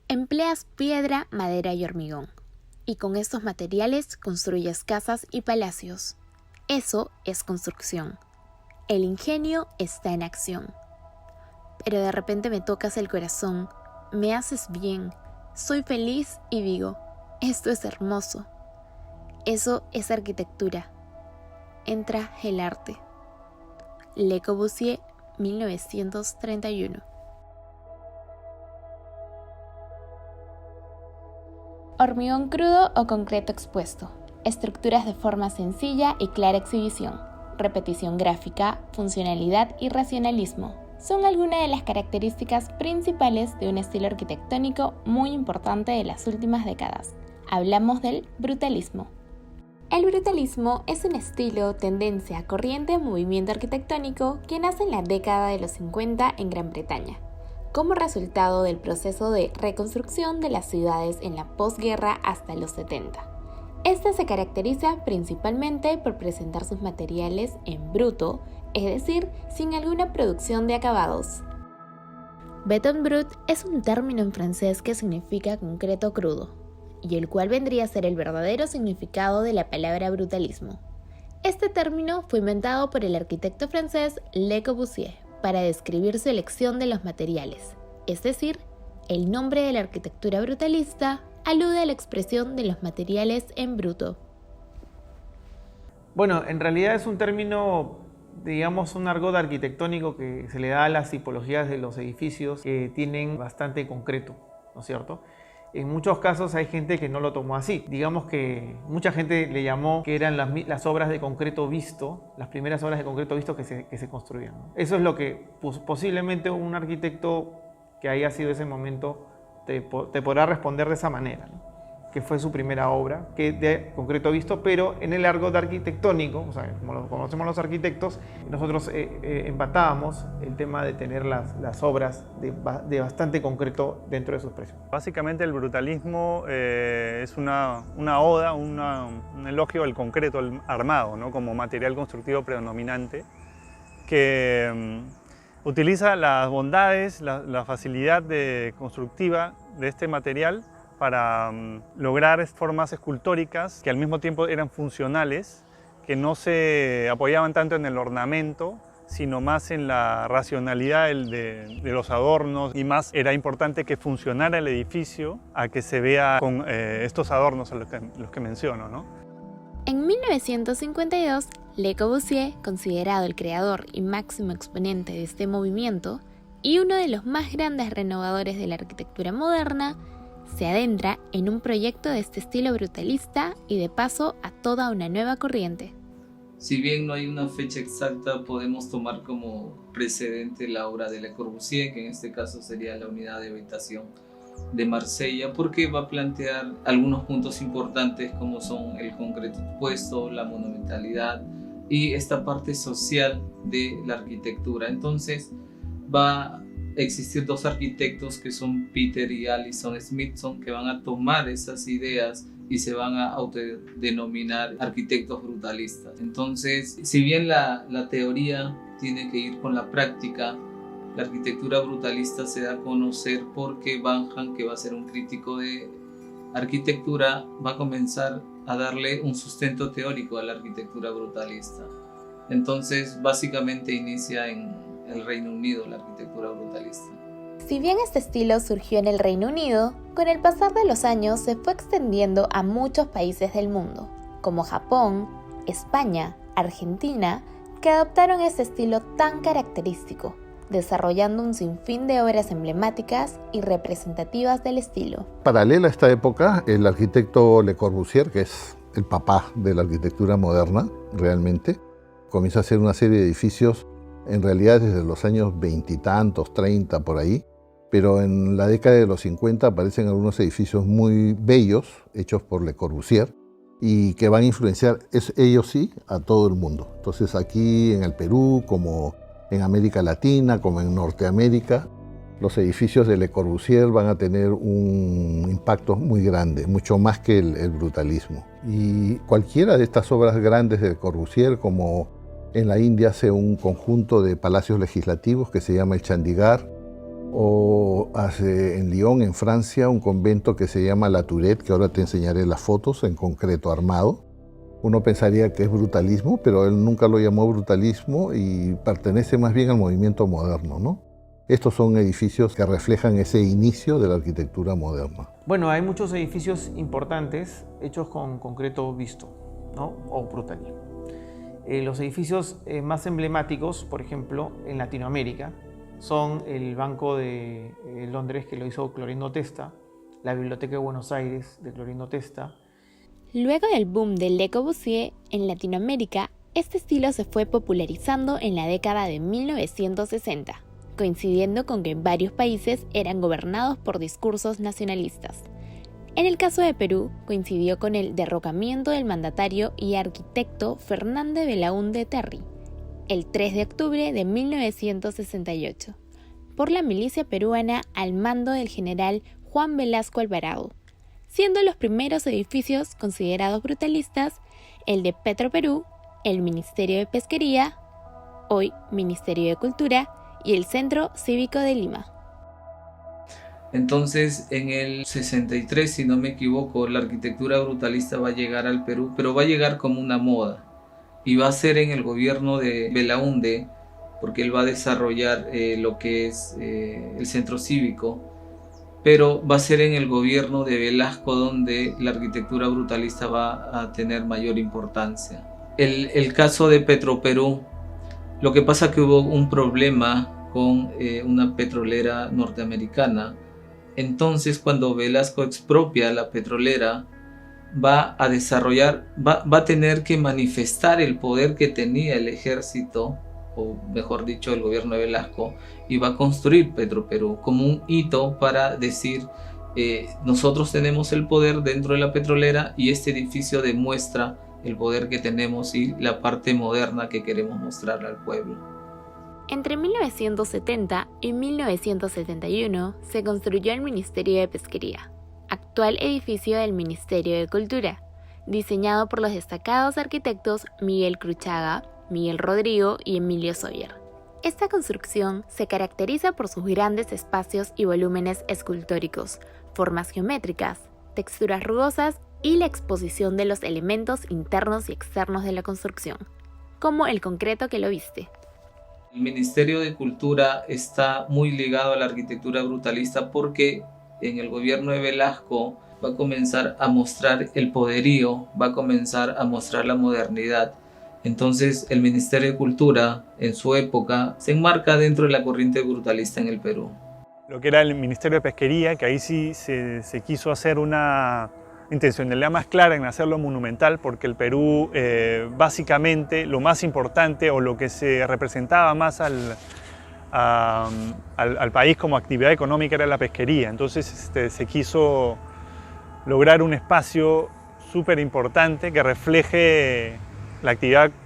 Empleas piedra, madera y hormigón, y con estos materiales construyes casas y palacios. Eso es construcción. El ingenio está en acción. Pero de repente me tocas el corazón, me haces bien, soy feliz y digo, esto es hermoso. Eso es arquitectura. Entra el arte. Le Corbusier, 1931. Hormigón crudo o concreto expuesto. Estructuras de forma sencilla y clara exhibición. Repetición gráfica, funcionalidad y racionalismo. Son algunas de las características principales de un estilo arquitectónico muy importante de las últimas décadas. Hablamos del brutalismo. El brutalismo es un estilo, tendencia, corriente o movimiento arquitectónico que nace en la década de los 50 en Gran Bretaña, como resultado del proceso de reconstrucción de las ciudades en la posguerra hasta los 70. Este se caracteriza principalmente por presentar sus materiales en bruto, es decir, sin alguna producción de acabados. Béton brut es un término en francés que significa concreto crudo, y el cual vendría a ser el verdadero significado de la palabra brutalismo. Este término fue inventado por el arquitecto francés Le Corbusier para describir su elección de los materiales, es decir, el nombre de la arquitectura brutalista alude a la expresión de los materiales en bruto. Bueno, en realidad es un término, digamos, un argot arquitectónico que se le da a las tipologías de los edificios que tienen bastante concreto, ¿no es cierto? En muchos casos hay gente que no lo tomó así. Digamos que mucha gente le llamó que eran las obras de concreto visto, las primeras obras de concreto visto que se construían, ¿no? Eso es lo que posiblemente un arquitecto que haya sido ese momento te podrá responder de esa manera, ¿no? Que fue su primera obra, que de concreto visto, pero en el argot arquitectónico, o sea, como lo conocemos los arquitectos, nosotros empatábamos el tema de tener las obras de bastante concreto dentro de sus precios. Básicamente el brutalismo es una oda, un elogio al concreto armado, ¿no? Como material constructivo predominante, que utiliza las bondades, la facilidad constructiva de este material para lograr formas escultóricas que al mismo tiempo eran funcionales, que no se apoyaban tanto en el ornamento, sino más en la racionalidad de los adornos, y más era importante que funcionara el edificio a que se vea con estos adornos a los que menciono, ¿no? En 1952, Le Corbusier, considerado el creador y máximo exponente de este movimiento y uno de los más grandes renovadores de la arquitectura moderna, se adentra en un proyecto de este estilo brutalista y de paso a toda una nueva corriente. Si bien no hay una fecha exacta, podemos tomar como precedente la obra de Le Corbusier, que en este caso sería la unidad de habitación de Marsella, porque va a plantear algunos puntos importantes como son el concreto expuesto, la monumentalidad y esta parte social de la arquitectura. Entonces va existir dos arquitectos que son Peter y Alison Smithson, que van a tomar esas ideas y se van a autodenominar arquitectos brutalistas. Entonces, si bien la teoría tiene que ir con la práctica, la arquitectura brutalista se da a conocer porque Van Han, que va a ser un crítico de arquitectura, va a comenzar a darle un sustento teórico a la arquitectura brutalista. Entonces, básicamente inicia en el Reino Unido la arquitectura brutalista. Si bien este estilo surgió en el Reino Unido, con el pasar de los años se fue extendiendo a muchos países del mundo, como Japón, España, Argentina, que adoptaron este estilo tan característico, desarrollando un sinfín de obras emblemáticas y representativas del estilo. Paralela a esta época, el arquitecto Le Corbusier, que es el papá de la arquitectura moderna, realmente, comienza a hacer una serie de edificios en realidad desde los años 20 y tantos, 30 por ahí, pero en la década de los 50 aparecen algunos edificios muy bellos, hechos por Le Corbusier, y que van a influenciar, ellos sí, a todo el mundo. Entonces aquí en el Perú, como en América Latina, como en Norteamérica, los edificios de Le Corbusier van a tener un impacto muy grande, mucho más que el brutalismo. Y cualquiera de estas obras grandes de Le Corbusier, como En la India hace un conjunto de palacios legislativos que se llama el Chandigarh, o hace en Lyon, en Francia, un convento que se llama La Tourette, que ahora te enseñaré las fotos, en concreto armado. Uno pensaría que es brutalismo, pero él nunca lo llamó brutalismo y pertenece más bien al movimiento moderno, ¿no? Estos son edificios que reflejan ese inicio de la arquitectura moderna. Bueno, hay muchos edificios importantes hechos con concreto visto, ¿no? O brutalismo. Los edificios más emblemáticos, por ejemplo, en Latinoamérica, son el Banco de Londres, que lo hizo Clorindo Testa, la Biblioteca de Buenos Aires de Clorindo Testa. Luego del boom del Le Corbusier en Latinoamérica, este estilo se fue popularizando en la década de 1960, coincidiendo con que varios países eran gobernados por discursos nacionalistas. En el caso de Perú, coincidió con el derrocamiento del mandatario y arquitecto Fernández Belaúnde Terry, el 3 de octubre de 1968, por la milicia peruana al mando del general Juan Velasco Alvarado, siendo los primeros edificios considerados brutalistas el de Petroperú, el Ministerio de Pesquería, hoy Ministerio de Cultura, y el Centro Cívico de Lima. Entonces, en el 63, si no me equivoco, la arquitectura brutalista va a llegar al Perú, pero va a llegar como una moda. Y va a ser en el gobierno de Belaúnde, porque él va a desarrollar lo que es el centro cívico, pero va a ser en el gobierno de Velasco donde la arquitectura brutalista va a tener mayor importancia. El caso de Petroperú, lo que pasa es que hubo un problema con una petrolera norteamericana. Entonces, cuando Velasco expropia la petrolera, va a tener que manifestar el poder que tenía el ejército, o mejor dicho, el gobierno de Velasco, y va a construir Petroperú como un hito para decir, nosotros tenemos el poder dentro de la petrolera y este edificio demuestra el poder que tenemos y la parte moderna que queremos mostrarle al pueblo. Entre 1970 y 1971 se construyó el Ministerio de Pesquería, actual edificio del Ministerio de Cultura, diseñado por los destacados arquitectos Miguel Cruchaga, Miguel Rodrigo y Emilio Soyer. Esta construcción se caracteriza por sus grandes espacios y volúmenes escultóricos, formas geométricas, texturas rugosas y la exposición de los elementos internos y externos de la construcción, como el concreto que lo viste. El Ministerio de Cultura está muy ligado a la arquitectura brutalista porque en el gobierno de Velasco va a comenzar a mostrar el poderío, va a comenzar a mostrar la modernidad. Entonces el Ministerio de Cultura en su época se enmarca dentro de la corriente brutalista en el Perú. Lo que era el Ministerio de Pesquería, que ahí sí se quiso hacer una intencionalidad más clara en hacerlo monumental, porque el Perú básicamente lo más importante o lo que se representaba más al país como actividad económica era la pesquería. Entonces se quiso lograr un espacio súper importante que refleje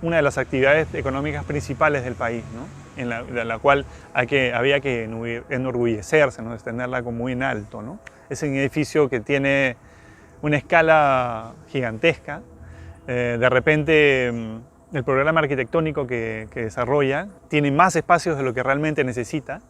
una de las actividades económicas principales del país, ¿no? En la cual había que enorgullecerse, ¿no? Tenerla como muy en alto, ¿no? Es un edificio que tiene una escala gigantesca. De repente el programa arquitectónico que desarrolla tiene más espacios de lo que realmente necesita,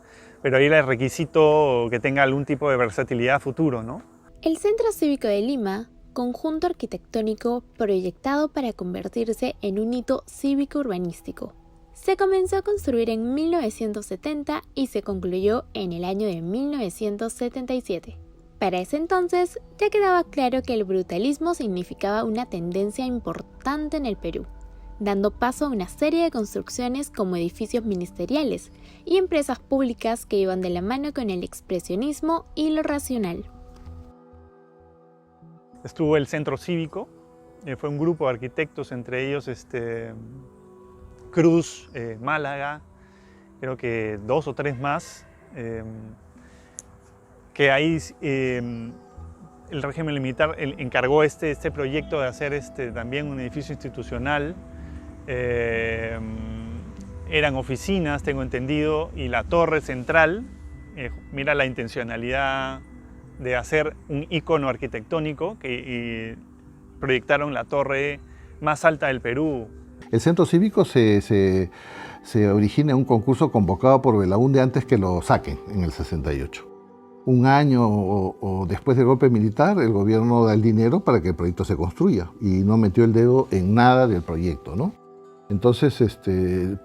pero ahí el requisito que tenga algún tipo de versatilidad futuro, ¿no? El Centro Cívico de Lima, conjunto arquitectónico proyectado para convertirse en un hito cívico-urbanístico, se comenzó a construir en 1970 y se concluyó en el año de 1977. Para ese entonces ya quedaba claro que el brutalismo significaba una tendencia importante en el Perú, dando paso a una serie de construcciones como edificios ministeriales y empresas públicas que iban de la mano con el expresionismo y lo racional. Estuvo el Centro Cívico, fue un grupo de arquitectos, entre ellos Cruz, Málaga, creo que 2 o 3 más, que ahí el régimen militar encargó este proyecto de hacer también un edificio institucional. Eran oficinas, tengo entendido, y la torre central, mira la intencionalidad de hacer un ícono arquitectónico y proyectaron la torre más alta del Perú. El centro cívico se origina en un concurso convocado por Belaúnde antes que lo saquen, en el 68. Un año o después del golpe militar, el gobierno da el dinero para que el proyecto se construya y no metió el dedo en nada del proyecto, ¿no? Entonces,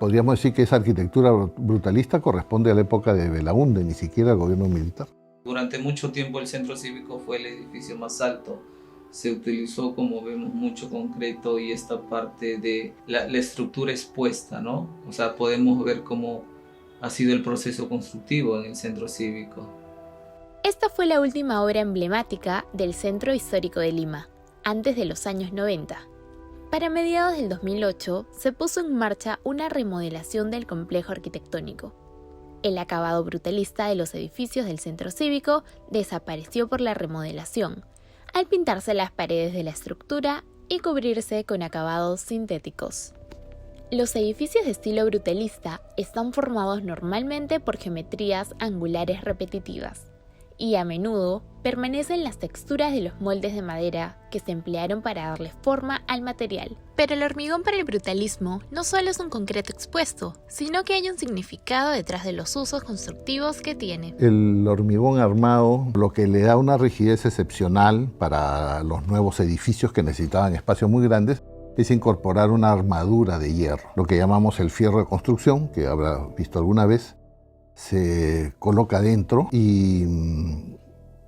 podríamos decir que esa arquitectura brutalista corresponde a la época de Belaúnde, ni siquiera al gobierno militar. Durante mucho tiempo el centro cívico fue el edificio más alto. Se utilizó, como vemos, mucho concreto y esta parte de la estructura expuesta, ¿no? O sea, podemos ver cómo ha sido el proceso constructivo en el centro cívico. Esta fue la última obra emblemática del Centro Histórico de Lima, antes de los años 90. Para mediados del 2008 se puso en marcha una remodelación del complejo arquitectónico. El acabado brutalista de los edificios del centro cívico desapareció por la remodelación, al pintarse las paredes de la estructura y cubrirse con acabados sintéticos. Los edificios de estilo brutalista están formados normalmente por geometrías angulares repetitivas y a menudo permanecen las texturas de los moldes de madera que se emplearon para darle forma al material. Pero el hormigón para el brutalismo no solo es un concreto expuesto, sino que hay un significado detrás de los usos constructivos que tiene. El hormigón armado lo que le da una rigidez excepcional para los nuevos edificios que necesitaban espacios muy grandes es incorporar una armadura de hierro, lo que llamamos el fierro de construcción, que habrá visto alguna vez. Se coloca dentro y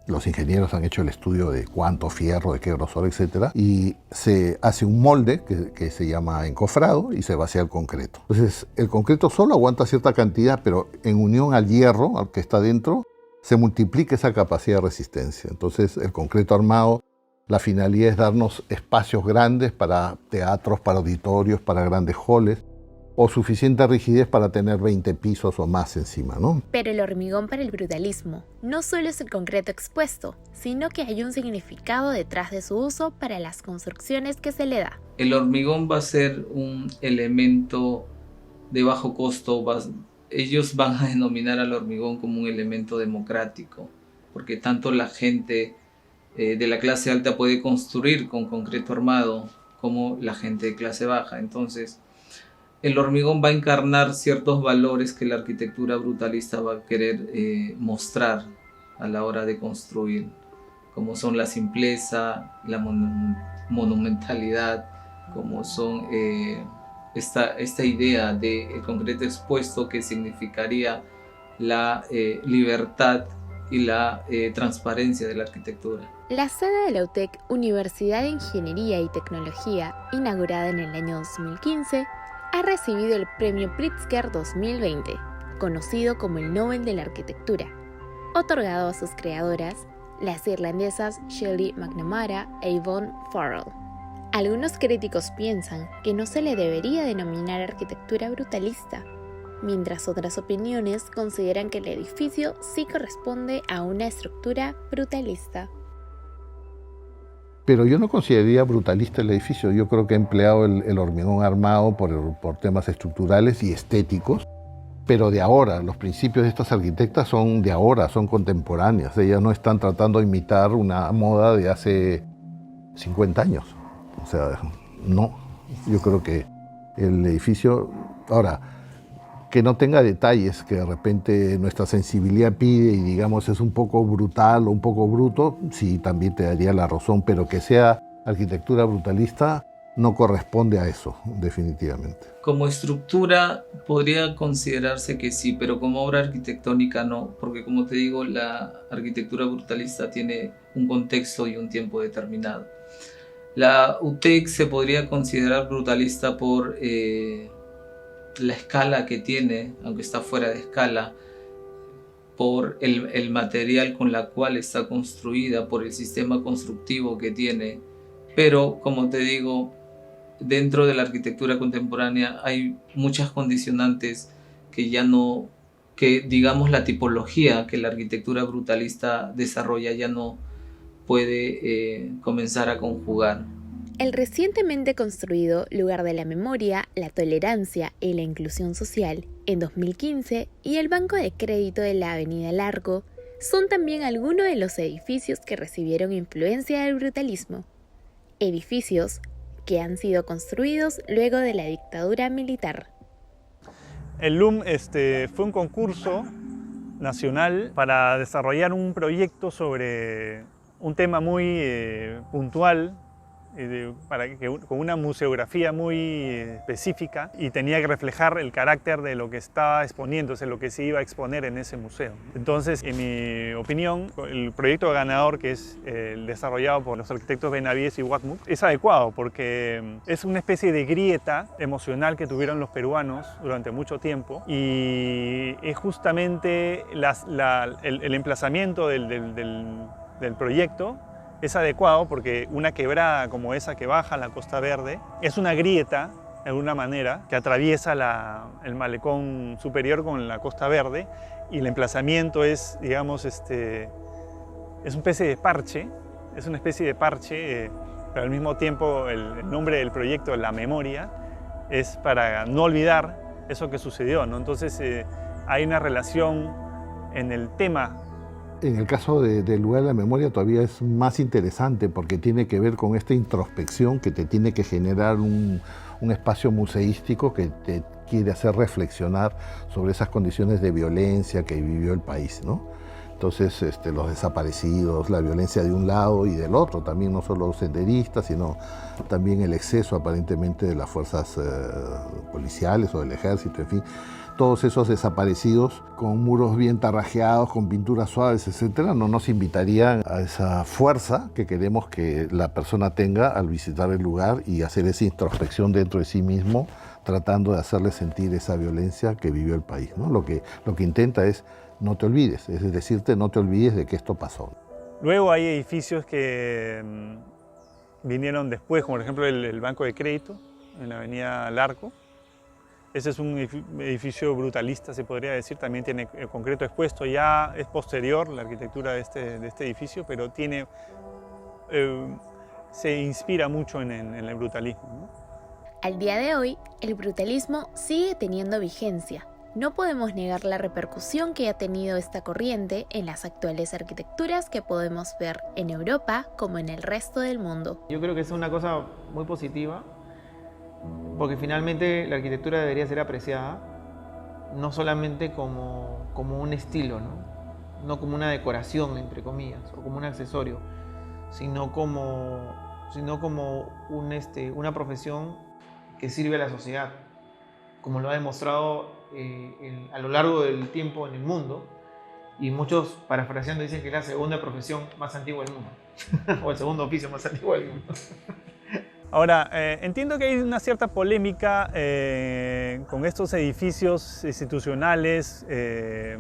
los ingenieros han hecho el estudio de cuánto fierro, de qué grosor, etc. Y se hace un molde que se llama encofrado y se vacía el concreto. Entonces, el concreto solo aguanta cierta cantidad, pero en unión al hierro, al que está dentro, se multiplica esa capacidad de resistencia. Entonces, el concreto armado, la finalidad es darnos espacios grandes para teatros, para auditorios, para grandes halls, o suficiente rigidez para tener 20 pisos o más encima, ¿no? Pero el hormigón para el brutalismo no solo es el concreto expuesto, sino que hay un significado detrás de su uso para las construcciones que se le da. El hormigón va a ser un elemento de bajo costo. Ellos van a denominar al hormigón como un elemento democrático, porque tanto la gente de la clase alta puede construir con concreto armado como la gente de clase baja. Entonces, el hormigón va a encarnar ciertos valores que la arquitectura brutalista va a querer mostrar a la hora de construir, como son la simpleza, la monumentalidad, como son esta idea del concreto expuesto, que significaría la libertad y la transparencia de la arquitectura. La sede de la UTEC, Universidad de Ingeniería y Tecnología, inaugurada en el año 2015, ha recibido el Premio Pritzker 2020, conocido como el Nobel de la Arquitectura, otorgado a sus creadoras, las irlandesas Shelley McNamara e Yvonne Farrell. Algunos críticos piensan que no se le debería denominar arquitectura brutalista, mientras otras opiniones consideran que el edificio sí corresponde a una estructura brutalista. Pero yo no consideraría brutalista el edificio. Yo creo que ha empleado el hormigón armado por temas estructurales y estéticos, pero de ahora. Los principios de estas arquitectas son de ahora, son contemporáneas. Ellas no están tratando de imitar una moda de hace 50 años. O sea, no. Yo creo que el edificio... Ahora, que no tenga detalles que de repente nuestra sensibilidad pide y digamos es un poco brutal o un poco bruto, sí, también te daría la razón, pero que sea arquitectura brutalista no corresponde a eso, definitivamente. Como estructura podría considerarse que sí, pero como obra arquitectónica no, porque como te digo, la arquitectura brutalista tiene un contexto y un tiempo determinado. La UTEC se podría considerar brutalista por la escala que tiene, aunque está fuera de escala, por el material con la cual está construida, por el sistema constructivo que tiene. Pero, como te digo, dentro de la arquitectura contemporánea hay muchas condicionantes que digamos la tipología que la arquitectura brutalista desarrolla ya no puede comenzar a conjugar. El recientemente construido Lugar de la Memoria, la Tolerancia y la Inclusión Social en 2015 y el Banco de Crédito de la Avenida Largo son también algunos de los edificios que recibieron influencia del brutalismo. Edificios que han sido construidos luego de la dictadura militar. El LUM fue un concurso nacional para desarrollar un proyecto sobre un tema muy puntual, con una museografía muy específica, y tenía que reflejar el carácter de lo que estaba exponiéndose, lo que se iba a exponer en ese museo. Entonces, en mi opinión, el proyecto ganador, que es el desarrollado por los arquitectos Benavides y Watmuth, es adecuado porque es una especie de grieta emocional que tuvieron los peruanos durante mucho tiempo, y es justamente el emplazamiento del proyecto es adecuado porque una quebrada como esa que baja la Costa Verde es una grieta, de alguna manera, que atraviesa el malecón superior con la Costa Verde, y el emplazamiento es, digamos, es una especie de parche, pero al mismo tiempo el nombre del proyecto, la memoria, es para no olvidar eso que sucedió, ¿no? Entonces hay una relación en el tema. En el caso del lugar de la memoria todavía es más interesante porque tiene que ver con esta introspección que te tiene que generar un espacio museístico que te quiere hacer reflexionar sobre esas condiciones de violencia que vivió el país, ¿no? Entonces, los desaparecidos, la violencia de un lado y del otro, también no solo los senderistas, sino también el exceso aparentemente de las fuerzas policiales o del ejército, en fin. Todos esos desaparecidos con muros bien tarrajeados, con pinturas suaves, etcétera, no nos invitarían a esa fuerza que queremos que la persona tenga al visitar el lugar y hacer esa introspección dentro de sí mismo, tratando de hacerle sentir esa violencia que vivió el país, ¿no? Lo que intenta es no te olvides, es decirte no te olvides de que esto pasó. Luego hay edificios que vinieron después, como por ejemplo el Banco de Crédito en la avenida Larco. Ese es un edificio brutalista, se podría decir, también tiene el concreto expuesto, ya es posterior la arquitectura de este edificio, pero se inspira mucho en el brutalismo, ¿no? Al día de hoy, el brutalismo sigue teniendo vigencia. No podemos negar la repercusión que ha tenido esta corriente en las actuales arquitecturas que podemos ver en Europa como en el resto del mundo. Yo creo que es una cosa muy positiva, porque finalmente la arquitectura debería ser apreciada no solamente como un estilo, no como una decoración, entre comillas, o como un accesorio, sino como una profesión que sirve a la sociedad, como lo ha demostrado a lo largo del tiempo en el mundo, y muchos, parafraseando, dicen que es la segunda profesión más antigua del mundo, o el segundo oficio más antiguo del mundo. Ahora, entiendo que hay una cierta polémica con estos edificios institucionales que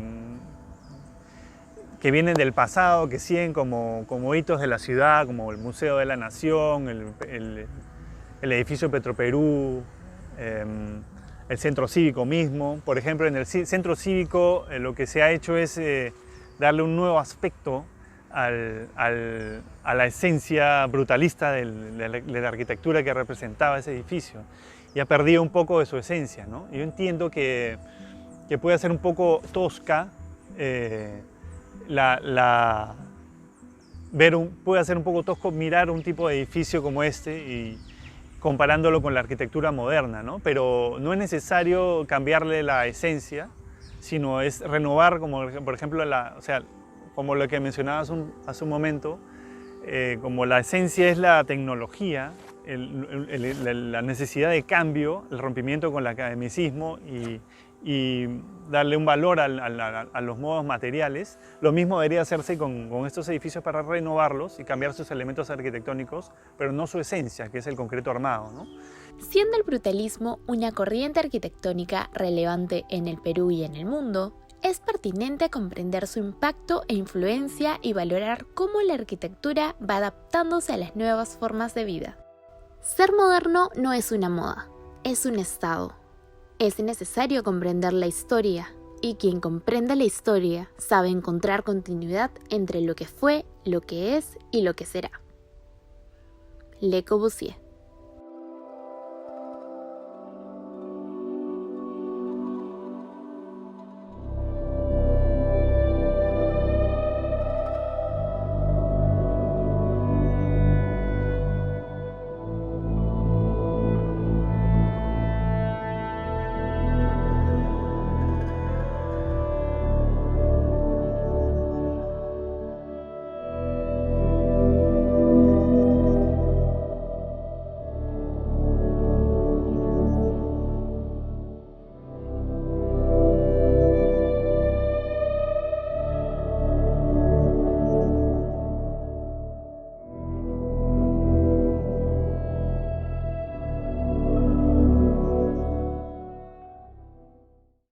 vienen del pasado, que siguen como hitos de la ciudad, como el Museo de la Nación, el edificio Petroperú, el centro cívico mismo. Por ejemplo, en el centro cívico lo que se ha hecho es darle un nuevo aspecto a la esencia brutalista de la arquitectura que representaba ese edificio, y ha perdido un poco de su esencia, ¿no? Yo entiendo que puede ser un poco tosca, puede ser un poco tosco mirar un tipo de edificio como este y comparándolo con la arquitectura moderna, ¿no? Pero no es necesario cambiarle la esencia, sino es renovar, como por ejemplo, como lo que mencionabas hace un momento, como la esencia es la tecnología, la necesidad de cambio, el rompimiento con el academicismo y darle un valor a los modos materiales. Lo mismo debería hacerse con estos edificios para renovarlos y cambiar sus elementos arquitectónicos, pero no su esencia, que es el concreto armado, ¿no? Siendo el brutalismo una corriente arquitectónica relevante en el Perú y en el mundo, es pertinente comprender su impacto e influencia y valorar cómo la arquitectura va adaptándose a las nuevas formas de vida. Ser moderno no es una moda, es un estado. Es necesario comprender la historia, y quien comprende la historia sabe encontrar continuidad entre lo que fue, lo que es y lo que será. Le Corbusier.